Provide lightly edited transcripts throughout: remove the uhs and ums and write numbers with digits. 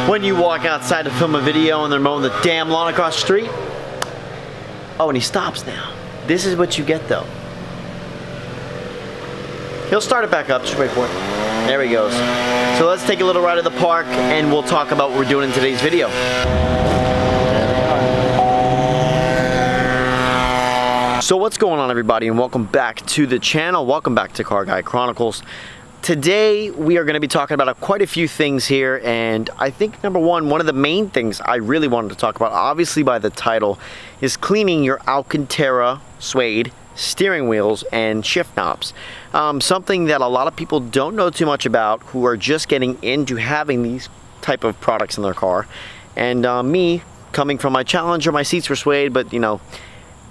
when you walk outside to film a video and they're mowing the damn lawn across the street. Oh, and he stops now. This is what you get though. He'll start it back up, just wait for it. There he goes. So let's take a little ride to the park and we'll talk about what we're doing in today's video. So what's going on, everybody, and welcome back to the channel. Welcome back to Car Guy Chronicles. Today we are going to be talking about quite a few things here, and I think number one of the main things I really wanted to talk about, obviously by the title, is cleaning your Alcantara suede steering wheels and shift knobs. Something that a lot of people don't know too much about who are just getting into having these type of products in their car. And me, coming from my Challenger, my seats were suede, but you know,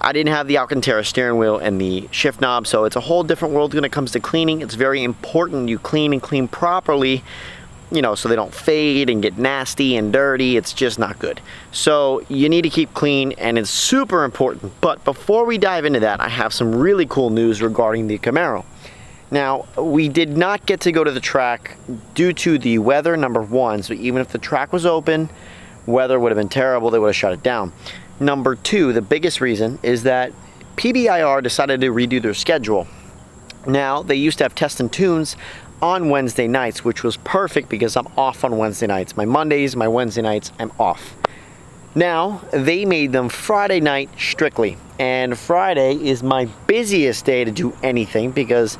I didn't have the Alcantara steering wheel and the shift knob, so it's a whole different world when it comes to cleaning. It's very important you clean and clean properly, you know, so they don't fade and get nasty and dirty. It's just not good. So you need to keep clean, and it's super important. But before we dive into that, I have some really cool news regarding the Camaro. Now, we did not get to go to the track due to the weather, number one. So even if the track was open, weather would have been terrible. They would have shut it down. Number two, the biggest reason is that PBIR decided to redo their schedule. Now, they used to have test and tunes on Wednesday nights, which was perfect because I'm off on Wednesday nights. My Mondays, my Wednesday nights, I'm off. Now, they made them Friday night strictly. And Friday is my busiest day to do anything because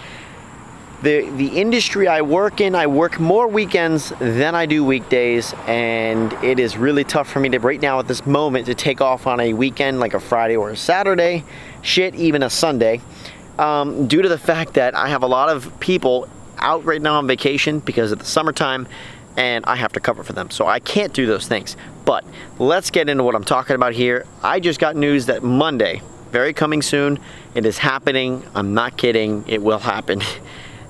the industry I work in, I work more weekends than I do weekdays, and it is really tough for me to right now at this moment to take off on a weekend like a Friday or a Saturday, shit, even a Sunday, due to the fact that I have a lot of people out right now on vacation because of the summertime, and I have to cover for them, so I can't do those things. But let's get into what I'm talking about here. I just got news that Monday, very coming soon, it is happening. I'm not kidding, it will happen.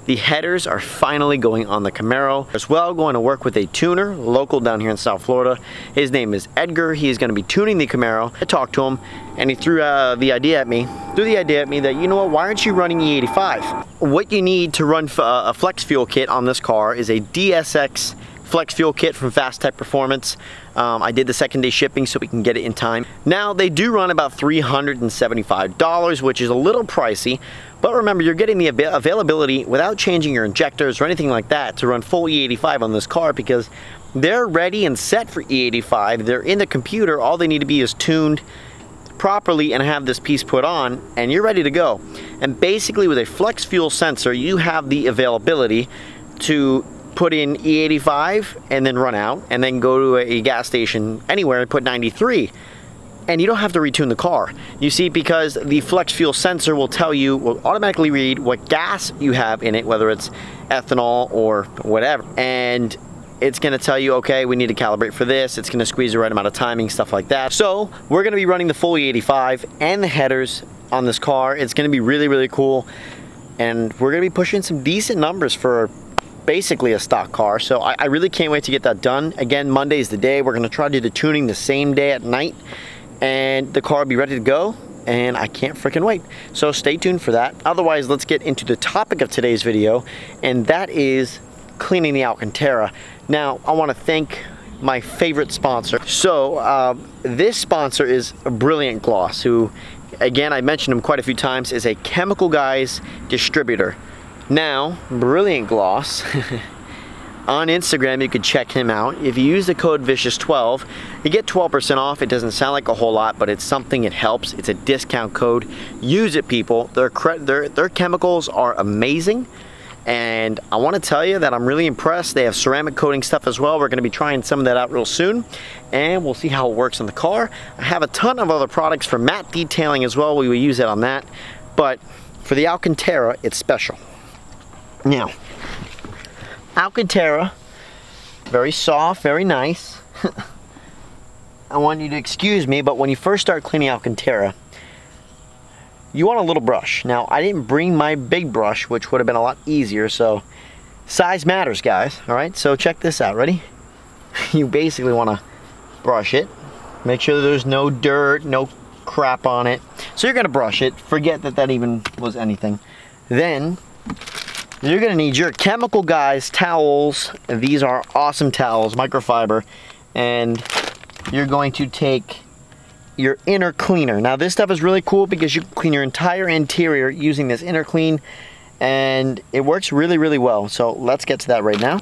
The headers are finally going on the Camaro. As well, going to work with a tuner, local down here in South Florida. His name is Edgar. He is going to be tuning the Camaro. I talked to him, and he threw the idea at me that, you know what, why aren't you running E85? What you need to run a flex fuel kit on this car is a DSX flex fuel kit from Fast Tech Performance. I did the second day shipping so we can get it in time. Now, they do run about $375, which is a little pricey, but remember, you're getting the availability without changing your injectors or anything like that to run full E85 on this car because they're ready and set for E85. They're in the computer. All they need to be is tuned properly and have this piece put on, and you're ready to go. And basically, with a flex fuel sensor, you have the availability to put in E85 and then run out and then go to a gas station anywhere and put 93. And you don't have to retune the car. You see, because the flex fuel sensor will automatically read what gas you have in it, whether it's ethanol or whatever. And it's gonna tell you, okay, we need to calibrate for this. It's gonna squeeze the right amount of timing, stuff like that. So we're gonna be running the full E85 and the headers on this car. It's gonna be really, really cool. And we're gonna be pushing some decent numbers for basically a stock car. So I really can't wait to get that done. Again, Monday's the day. We're gonna try to do the tuning the same day at night, and the car will be ready to go, and I can't freaking wait. So stay tuned for that. Otherwise, let's get into the topic of today's video, and that is cleaning the Alcantara. Now, I want to thank my favorite sponsor. So this sponsor is Brilliant Gloss, who, again, I mentioned him quite a few times, is a Chemical Guys distributor. Now, Brilliant Gloss, on Instagram, you can check him out. If you use the code VICIOUS12, you get 12% off. It doesn't sound like a whole lot, but it's something, it helps. It's a discount code. Use it, people. Their chemicals are amazing, and I want to tell you that I'm really impressed. They have ceramic coating stuff as well. We're going to be trying some of that out real soon, and we'll see how it works on the car. I have a ton of other products for matte detailing as well. We will use it on that, but for the Alcantara, it's special. Now, Alcantara, very soft, very nice. I want you to excuse me, but when you first start cleaning Alcantara, you want a little brush. Now, I didn't bring my big brush, which would have been a lot easier, so size matters, guys. All right, so check this out. Ready? You basically want to brush it. Make sure that there's no dirt, no crap on it. So you're going to brush it. Forget that that even was anything. Then You're gonna need your Chemical Guys towels. These are awesome towels, microfiber. And you're going to take your inner cleaner. Now this stuff is really cool because you can clean your entire interior using this inner clean, and it works really, really well. So let's get to that right now.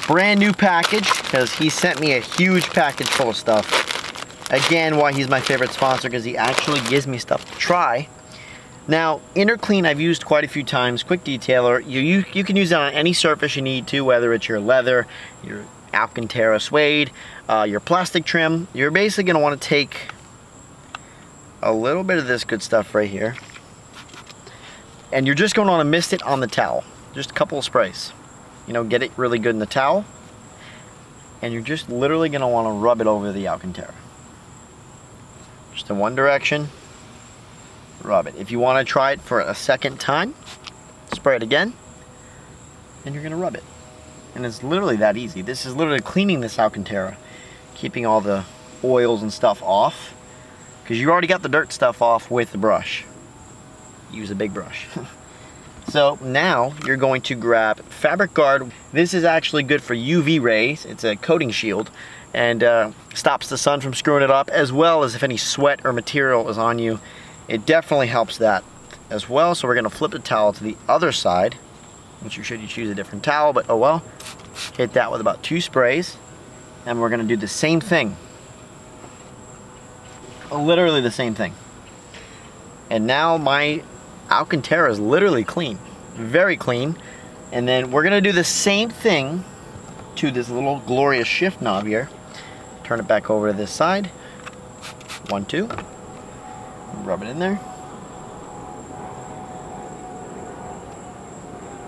Brand new package, because he sent me a huge package full of stuff. Again, why he's my favorite sponsor, because he actually gives me stuff to try. Now, Inner Clean I've used quite a few times, quick detailer. You can use it on any surface you need to, whether it's your leather, your Alcantara suede, your plastic trim. You're basically going to want to take a little bit of this good stuff right here, and you're just going to want to mist it on the towel. Just a couple of sprays. You know, get it really good in the towel, and you're just literally going to want to rub it over the Alcantara. Just in one direction. Rub it. If you want to try it for a second time, spray it again, and you're going to rub it. And it's literally that easy. This is literally cleaning this Alcantara, keeping all the oils and stuff off, because you already got the dirt stuff off with the brush. Use a big brush. So now you're going to grab Fabric Guard. This is actually good for UV rays. It's a coating shield, and stops the sun from screwing it up, as well as if any sweat or material is on you. It definitely helps that as well. So we're going to flip the towel to the other side, which you should choose a different towel, but oh well. Hit that with about 2 sprays, and we're going to do the same thing. Literally the same thing. And now my Alcantara is literally clean, very clean. And then we're going to do the same thing to this little glorious shift knob here. Turn it back over to this side. 1, 2. Rub it in there.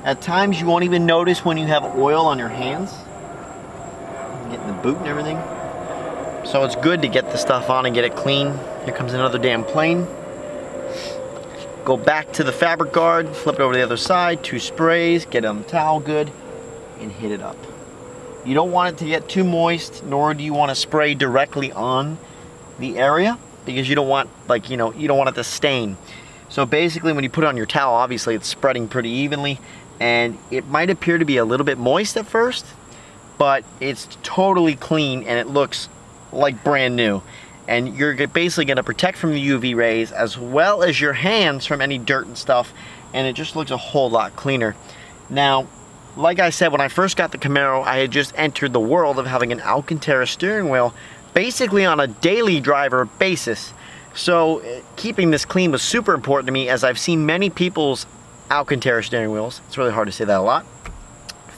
At times you won't even notice when you have oil on your hands, getting the boot and everything. So it's good to get the stuff on and get it clean. Here comes another damn plane. Go back to the Fabric Guard, flip it over to the other side, 2 sprays, get it on the towel good, and hit it up. You don't want it to get too moist, nor do you want to spray directly on the area, because you don't want, like, you don't want it to stain. So basically when you put it on your towel, obviously it's spreading pretty evenly, and it might appear to be a little bit moist at first, but it's totally clean and it looks like brand new. And you're basically going to protect from the UV rays as well as your hands from any dirt and stuff, and it just looks a whole lot cleaner. Now, like I said, when I first got the Camaro, I had just entered the world of having an Alcantara steering wheel basically on a daily driver basis. So keeping this clean was super important to me, as I've seen many people's Alcantara steering wheels, it's really hard to say that a lot,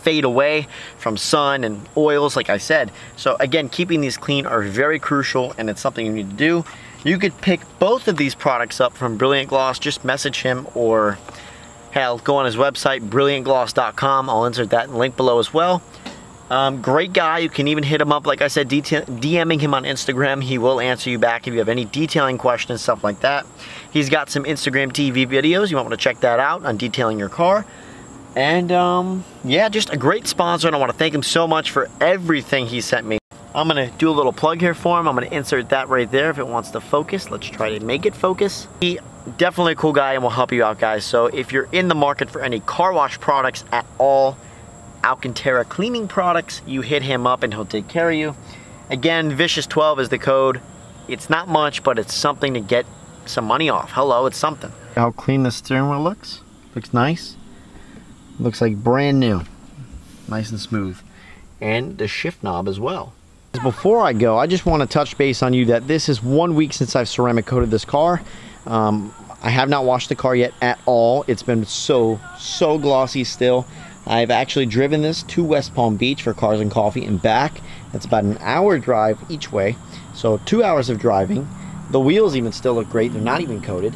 fade away from sun and oils, like I said. So again, keeping these clean are very crucial, and it's something you need to do. You could pick both of these products up from Brilliant Gloss. Just message him, or hell, go on his website, brilliantgloss.com. I'll insert that link below as well. Great guy. You can even hit him up, like I said, DMing him on Instagram. He will answer you back if you have any detailing questions, stuff like that. He's got some Instagram TV videos. You might want to check that out on detailing your car. And yeah, just a great sponsor, and I want to thank him so much for everything he sent me. I'm going to do a little plug here for him. I'm going to insert that right there if it wants to focus. Let's try to make it focus. He definitely a cool guy and will help you out, guys. So if you're in the market for any car wash products at all, Alcantara cleaning products, you hit him up and he'll take care of you. Again, Vicious12 is the code. It's not much, but it's something to get some money off. Hello, it's something. How clean the steering wheel looks. Looks nice. Looks like brand new. Nice and smooth. And the shift knob as well. Before I go, I just want to touch base on you that this is 1 week since I've ceramic coated this car. I have not washed the car yet at all. It's been so glossy still. I've actually driven this to West Palm Beach for Cars and Coffee and back. That's about an hour drive each way. So 2 hours of driving. The wheels even still look great. They're not even coated.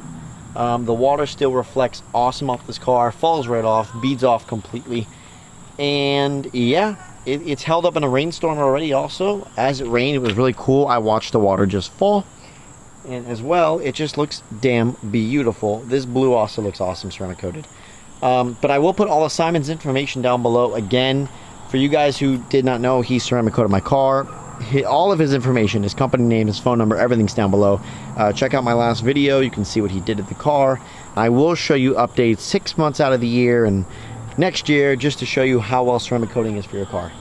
The water still reflects awesome off this car, falls right off, beads off completely. And yeah, it's held up in a rainstorm already also. As it rained, it was really cool. I watched the water just fall. And as well, it just looks damn beautiful. This blue also looks awesome ceramic coated. But I will put all of Simon's information down below. Again, for you guys who did not know, he ceramic coated my car. all of his information, his company name, his phone number, everything's down below. Check out my last video. You can see what he did at the car. I will show you updates 6 months out of the year and next year, just to show you how well ceramic coating is for your car.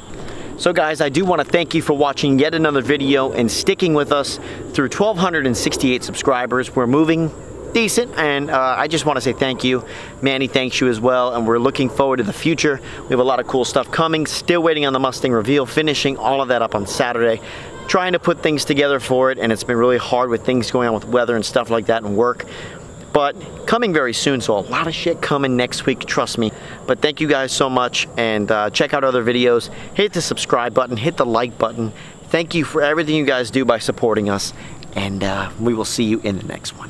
So guys, I do want to thank you for watching yet another video and sticking with us through 1,268 subscribers. We're moving decent, and I just want to say thank you. Manny thanks you as well, and we're looking forward to the future. We have a lot of cool stuff coming. Still waiting on the Mustang reveal, finishing all of that up on Saturday. Trying to put things together for it, and it's been really hard with things going on with weather and stuff like that and work. But coming very soon, so a lot of shit coming next week, trust me. But thank you guys so much, and check out other videos. Hit the subscribe button, hit the like button. Thank you for everything you guys do by supporting us, and we will see you in the next one.